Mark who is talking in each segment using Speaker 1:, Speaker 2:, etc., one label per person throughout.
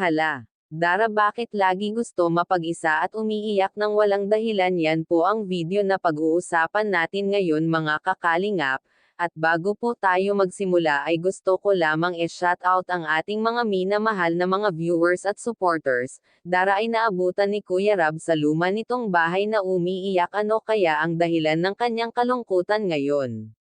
Speaker 1: Hala, Dara, bakit lagi gusto mapag-isa at umiiyak ng walang dahilan? Yan po ang video na pag-uusapan natin ngayon mga kakalingap, at bago po tayo magsimula ay gusto ko lamang i-shoutout ang ating mga minamahal na mga viewers at supporters. Dara ay naabutan ni Kuya Rab sa luma nitong bahay na umiiyak. Ano kaya ang dahilan ng kanyang kalungkutan ngayon?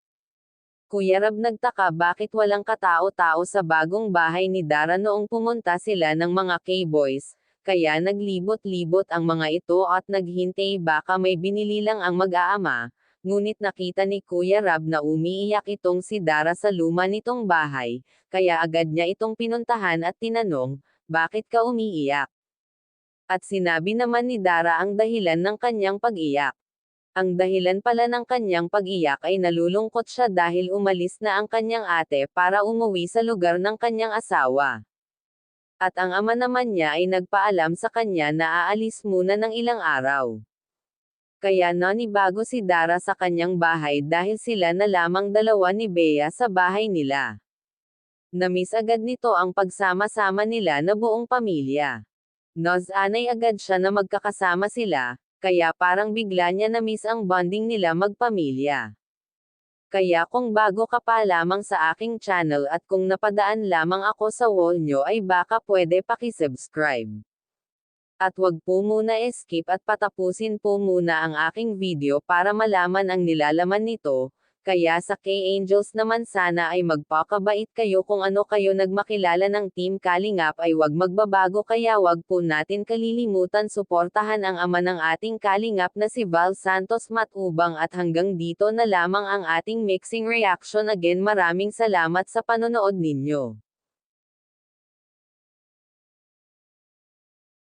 Speaker 1: Kuya Rab nagtaka bakit walang katao-tao sa bagong bahay ni Dara noong pumunta sila ng mga K-boys, kaya naglibot-libot ang mga ito at naghintay baka may binili lang ang mag-aama, ngunit nakita ni Kuya Rab na umiiyak itong si Dara sa luma nitong bahay, kaya agad niya itong pinuntahan at tinanong, bakit ka umiiyak? At sinabi naman ni Dara ang dahilan ng kanyang pag-iyak. Ang dahilan pala ng kanyang pag-iyak ay nalulungkot siya dahil umalis na ang kanyang ate para umuwi sa lugar ng kanyang asawa. At ang ama naman niya ay nagpaalam sa kanya na aalis muna ng ilang araw. Kaya nanibago si Dara sa kanyang bahay dahil sila na lamang dalawa ni Bea sa bahay nila. Namiss agad nito ang pagsama-sama nila na buong pamilya. Anay agad siya na magkakasama sila, kaya parang bigla niya na-miss ang bonding nila magpamilya. Kaya kung bago ka pa lamang sa aking channel at kung napadaan lamang ako sa wall nyo ay baka pwede pakisubscribe. At wag po muna skip at patapusin po muna ang aking video para malaman ang nilalaman nito. Kaya sa K-Angels naman sana ay magpakabait kayo. Kung ano kayo nagmakilala ng Team Kalingap ay wag magbabago, kaya wag po natin kalilimutan suportahan ang ama ng ating Kalingap na si Val Santos Matubang. At hanggang dito na lamang ang ating mixing reaction. Again, maraming salamat sa panonood ninyo.